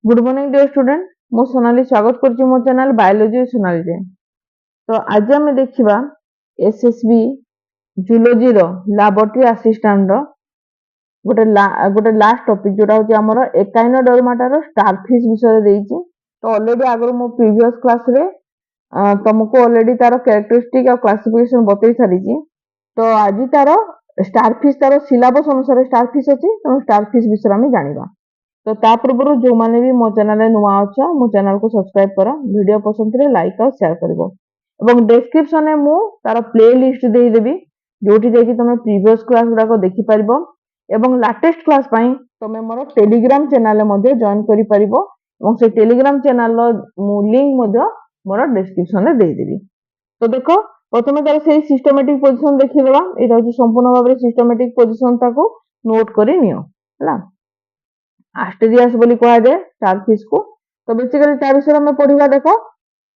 Good morning dear student मु सोनाली स्वागत करछि मो चैनल बायोलॉजी सोनाली रे। तो आज हम देखिबा एसएसबी जूलॉजी रो लैबोरेटरी असिस्टेंट रो गोटे लास्ट टॉपिक जोटा होछि हमर एकाइनोडर्माटा रो स्टारफिश विषय रे देछि। तो ऑलरेडी आगर मो प्रीवियस क्लास रे तुमको ऑलरेडी तार कैरेक्टरिस्टिक और क्लासिफिकेशन बतई सारिछि। तो आज तार स्टारफिश तार सिलेबस अनुसार स्टारफिश अछि तो स्टारफिश विषय हम जानिबा। तो ता पूर्व जो माने भी मो चैनल नुआ अच्छा मो चैनल को सब्सक्राइब करो, वीडियो पसंद रे लाइक और शेयर करिवो एवं डिस्क्रिप्शन में मु तार प्ले लिस्ट दे देबी जोठी देखि तुम प्रीवियस क्लास गुडा को देखि परिबो एवं लेटेस्ट क्लास पई तुम मोर टेलीग्राम चैनल मध्ये जॉइन करि परिबो एवं से टेलीग्राम चैनल रो मु लिंक मध्ये मोर डिस्क्रिप्शन रे दे देबी। तो देखो प्रथमे तार से सिस्टमैटिक पोजीशन देखि देबा। एटा होची संपूर्ण भाबरे सिस्टमैटिक पोजीशन ताको नोट करि नियो हला। आस्टेरियास बोली कहा जाए स्टारफिश को। तो बेसिकली ता विषय में पढ़िबा। देखो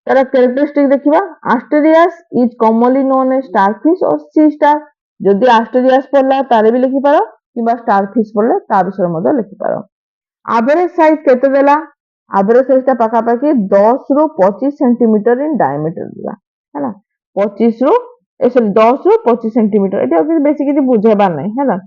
तार कैरेक्टरिस्टिक देखिबा। Asterias is commonly known as starfish और सी स्टार। जदि आस्टेरियास पड़ला तारे भी लिखि पारो किबा स्टारफिश पड़ले ता विषय मध्ये लिखि पारो। एवरेज साइज केते देला? एवरेज साइज ता पाखा पाखी 10 रु 25 सेंटीमीटर इन डायमीटर देला हैला। 25 रु सॉरी 10 रु 25 सेंटीमीटर। एटा बेसी किछि बुझेबा नै हैला।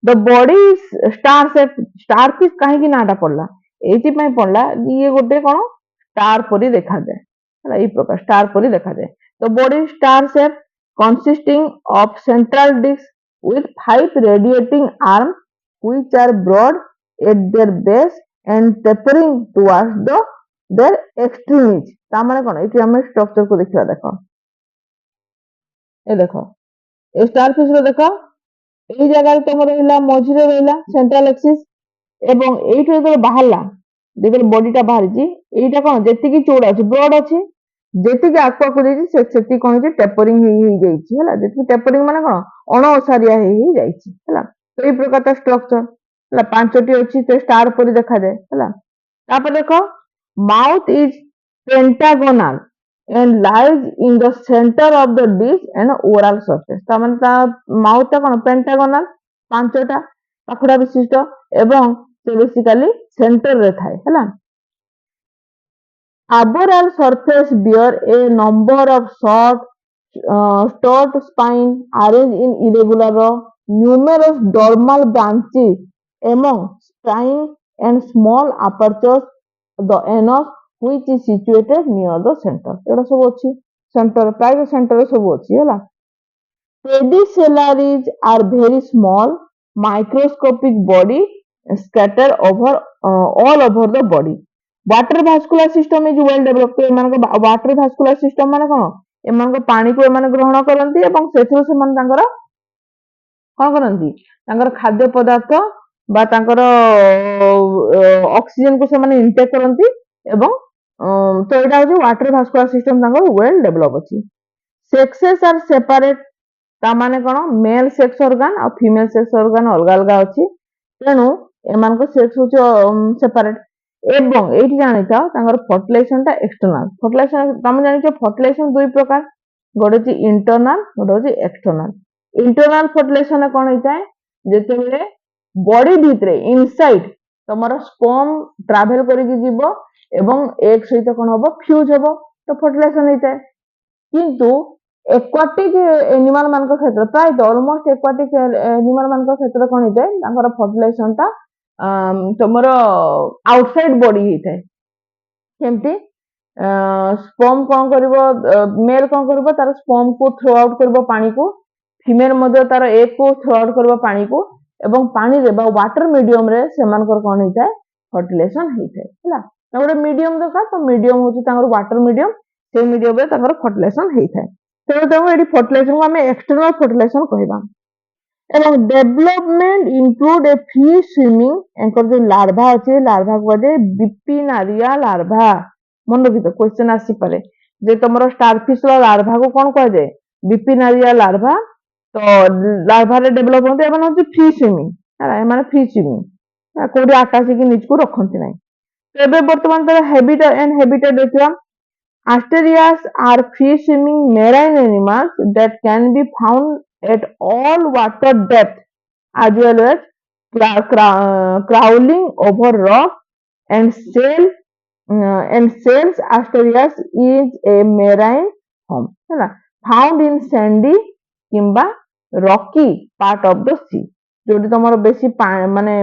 The body star shape starfish कहीं नाटा पड़ला एथि पड़ला ये गोटे कौन स्टार परी देखा जाए है ये प्रकार स्टार परी देखा जाए। तो body star shape consisting of central disc with 5 radiating arms which are broad at their base and tapering towards their extremities। ता माने कोन एठी हम स्ट्रक्चर को देखिबा। देखो ए देखो ए स्टारफिश रो देखो এই জায়গায় তোমার রইলা মঝিরে রইলা সেন্ট্রাল এক্সিস এবং এইটা যেতে বাহারলা দেখো বডিটা বাহারিছি এইটা কোন যেতিকি চৌড়া আছে ব্রড আছে যেতিকি আকু যাইছি সেতি কোন যে টেপরিং হেই যাইছি ହେଲା। যেতিকি টেপরিং মানে কোন অণଓସାରିଆ ହେଇ যাইছি ହେଲା। তো এই প্রকারটা স্ট্রাকচার ହେଲା পাঁচটি ଅଛି ସେ ଷ୍ଟାର পরি দেখা যায় ହେଲା। তারপর দেখো mouth is pentagonal and lies in the center of the dish and oral surface। ता माने ता माउथ ता कोन पेंटागोनल पांचटा पाखुड़ा विशिष्ट एवं से बेसिकली सेंटर रे थाए हैला। Arboreal surface bear a number of short stout spine arranged in irregular row, numerous dormal branches among spine and small apertures the anus which is situated near the center। एटा सब अछि centre प्राय centre सब अछि हैला। Pedicellaries are very small microscopic body scattered over all over the body। Water vascular system is well developed. एमान को water vascular system माने कोन एमान को पानी को एमान ग्रहण करंती एवं सेथु से मान तांकर कोन करंती तांकर खाद्य पदार्थ बा तांकर ऑक्सीजन को से माने इनटेक करंती एवं तो एटा होची वाटर भास्कुलर सिस्टम तांकर वेल डेवलप अछि। सेक्सेस आर सेपरेट ता माने कोन मेल सेक्स ऑर्गन और फीमेल सेक्स ऑर्गन अलग अलग अछि तेनु एमान को सेक्स होची सेपरेट एवं एठी जानि था तांगर फर्टिलाइजेशन ता एक्सटर्नल। फर्टिलाइजेशन तमे जानि छ फर्टिलाइजेशन दुई प्रकार गोटे छि इंटरनल गोटे छि एक्सटर्नल। इंटरनल फर्टिलाइजेशन कोन होइताय जेते बेले बॉडी भितरे इनसाइड तमरो स्पर्म ट्रैवल करि कि जीवो एवं एक सहित कोन होबो फ्यूज होबो तो फर्टिलाइजेशन होइताय। किंतु एक्वाटिक एनिमल मान क्षेत्र प्राय ऑलमोस्ट एक्वाटिक एनिमल मान क्षेत्र कोन होइताय तांकर फर्टिलाइजेशन ता तमरो आउटसाइड बॉडी होइताय। केमती स्पर्म कोन करबो मेल कोन करबो तार स्पर्म को थ्रो आउट करबो पानी को फीमेल मध्ये तार एग को थ्रो आउट करबो पानी को एवं पानी रे बा वाटर मीडियम रे सेमान कर कोन होइताय फर्टिलाइजेशन होइताय हैला। तांगर मीडियम दका तो मीडियम होची तांगर वाटर मीडियम से मीडियम रे तांगर फर्टिलाइजेशन होइताय। तो एडी फर्टिलाइजेशन को हमें एक्सटर्नल फर्टिलाइजेशन कहबा। एवं development include a fish swimming anchor जो लार्वा अछि लार्वा को दे बिपिनारिया लार्वा। मन रखितो क्वेश्चन आसी पारे जे तमरो स्टारफिश रो लार्वा को कोन कह जाय बिपिनारिया लार्वा। तो लार्वा रे डेवलप होते एमन होची फ्री स्विमिंग है माने फ्री स्विमिंग कोडी आकाश की नीच को रखंती नै। तो एबे वर्तमान तर हैबिटेट एंड हैबिटेट देखिया। Asterias are free swimming marine animals that can be found at all water depth as well as crawling over rocks and cells asterias is a marine form ହେଲା found in sandy କିମ୍ବା rocky part of the sea ଯୋଉଠି ତମର ବେଶୀ ମାନେ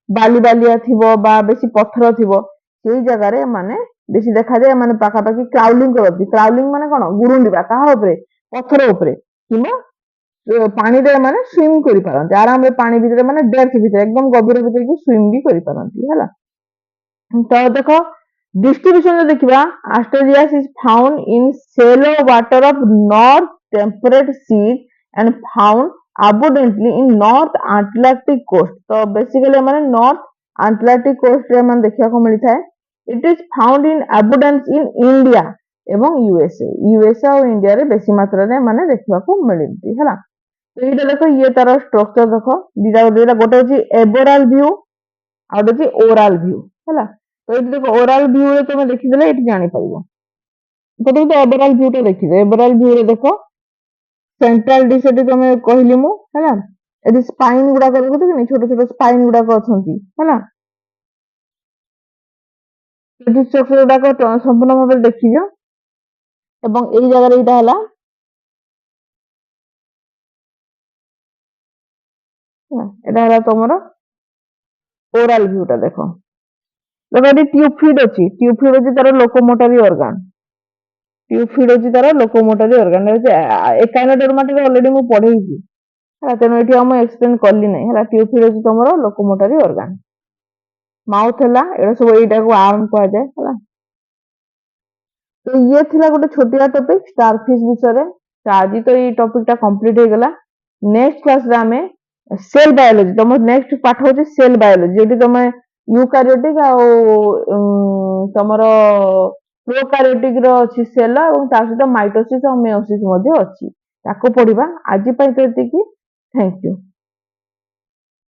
ବାଲି ବାଲିଆ ଥିବ ବା ବେଶୀ ପଥର ଥିବ ସେଇ ଜାଗାରେ ମାନେ ବେଶୀ ଦେଖାଯାଏ ମାନେ ପାଖାପାଖି କ୍ରାଉଲିଂ କରନ୍ତି କ୍ରାଉଲିଂ ମାନେ କଣ ଗୁରୁଣ୍ଡିବା କାହା ଉପରେ ପଥର ଉପରେ କିମ୍ବା ପାଣିରେ ମାନେ ସ୍ୱିମ କରିପାରନ୍ତି ଆରାମରେ ପାଣି ଭିତରେ ମାନେ ଡେପ୍ଥ ଭିତରେ ଏକଦମ ଗଭୀର ଭିତରେ କି ସ୍ୱିମ ବି କରିପାରନ୍ତି ହେଲା ତ ଦେଖ distribution ରେ ଦେଖିବା Asterias is found in shallow water of north temperate seas and found abundantly in north Atlantic coast ତ ବେସିକାଲି ମାନେ north Atlantic coast ରେ ମାନେ ଦେଖିବାକୁ ମିଳିଥାଏ it is found in abundance in India ଏବଂ USA ଆଉ ଇଣ୍ଡିଆରେ ବେଶୀ ମାତ୍ରାରେ ମାନେ ଦେଖିବାକୁ ମିଳନ୍ତି ହେଲା ତ ଏଇଟା ଦେଖ ଇଏ ତାର ଷ୍ଟ୍ରକ୍ଚର ଦେଖ ଦିଟା ଗୋଟେ ହଉଛି ଏବୋରାଲ ଭ୍ୟୁ ଆଉ ଗୋଟେ ହଉଛି ଓରାଲ ଭ୍ୟୁ ହେଲା ତ ଏଠି ଦେଖ ଓରାଲ ଭ୍ୟୁ ରେ ତମେ ଦେଖିଦେଲେ ଏଠି ଜାଣିପାରିବ ଗୋଟେ ତ ଏବୋରାଲ ଭ୍ୟୁ ଟା ଦେଖିଦେ ଏବୋରାଲ ଭ୍ୟୁ ରେ ଦେଖ ସେଣ୍ଟ୍ରାଲ ଡିସ୍ ଏଠି ତମେ କହିଲି ମୁଁ ହେଲା ଏଠି ସ୍ପାଇନ ଗୁଡାକ ଦେଖୁଛ ଛୋଟ ଛୋଟ ସ୍ପାଇନ ଗୁଡାକ ଅଛନ୍ତି ହେଲା ଏଠି ଷ୍ଟ୍ରକ୍ଚର ଗୁଡାକ ସମ୍ପୂର୍ଣ୍ଣ ଭାବରେ ଦେଖିଦିଅ ଏବଂ ଏଇ ଜାଗାରେ ଏଇଟା ହେଲା ଏଟା ହେଲା ତମର ଓରାଲ ଭ୍ୟୁ ଟା ଦେଖ ଏଠି ଟ୍ୟୁବ ଫିଡ୍ ଅଛି ଟ୍ୟୁବ ଫିଡ୍ ଅଛି ତାର ଲୋକୋମୋଟରୀ ଅର୍ଗାନ ଟ୍ୟୁବ ଫିଡ୍ ଅଛି ତାର ଲୋକୋମୋଟରୀ ଅର୍ଗାନ ଏକାଇନୋଡର୍ମାଟାରେ ଅଲରେଡି ମୁଁ ପଢେଇଛି ହେଲା ତେଣୁ ଏଠି ଆଉ ମୁଁ ଏକ୍ସପ୍ଲେନ କଲି ନାହିଁ ହେଲା ଟ୍ୟୁବ ଫିଡ୍ ଅଛି ତମର ଲୋକୋମୋଟରୀ ଅର୍ଗାନ ମାଉଥ ହେଲା ଏଟା ସବୁ ଏଇଟାକୁ ଆର୍ମ କୁହାଯାଏ ହେଲା ତ ଇଏ ଥିଲା ଗୋଟେ ଛୋଟିଆ ଟପିକ ଷ୍ଟାରଫିଶ ବିଷୟରେ ତ ଆଜି ତ ଏଇ ଟପିକ ଟା କମ୍ପ୍ଲିଟ ହେଇଗଲା ନେକ୍ସଟ କ୍ଲାସରେ ଆମେ ସେଲ ବାୟୋଲୋଜି ତମ ନେକ୍ସଟ ପାଠ ହଉଛି ସେଲ ବାୟୋଲୋଜି ଯୋଉଠି ତମେ ୟୁକାରିଓଟିକ ଆଉ ତମର ପ୍ରୋକାରିଓଟିକ ର ଅଛି ସେଲ ଏବଂ ତା ସହିତ ମାଇଟୋସିସ ଆଉ ମେଓସିସ ମଧ୍ୟ ଅଛି ତାକୁ ପଢିବା ଆଜି ପାଇଁ ତ ଏତିକି ଥ୍ୟାଙ୍କ ୟୁ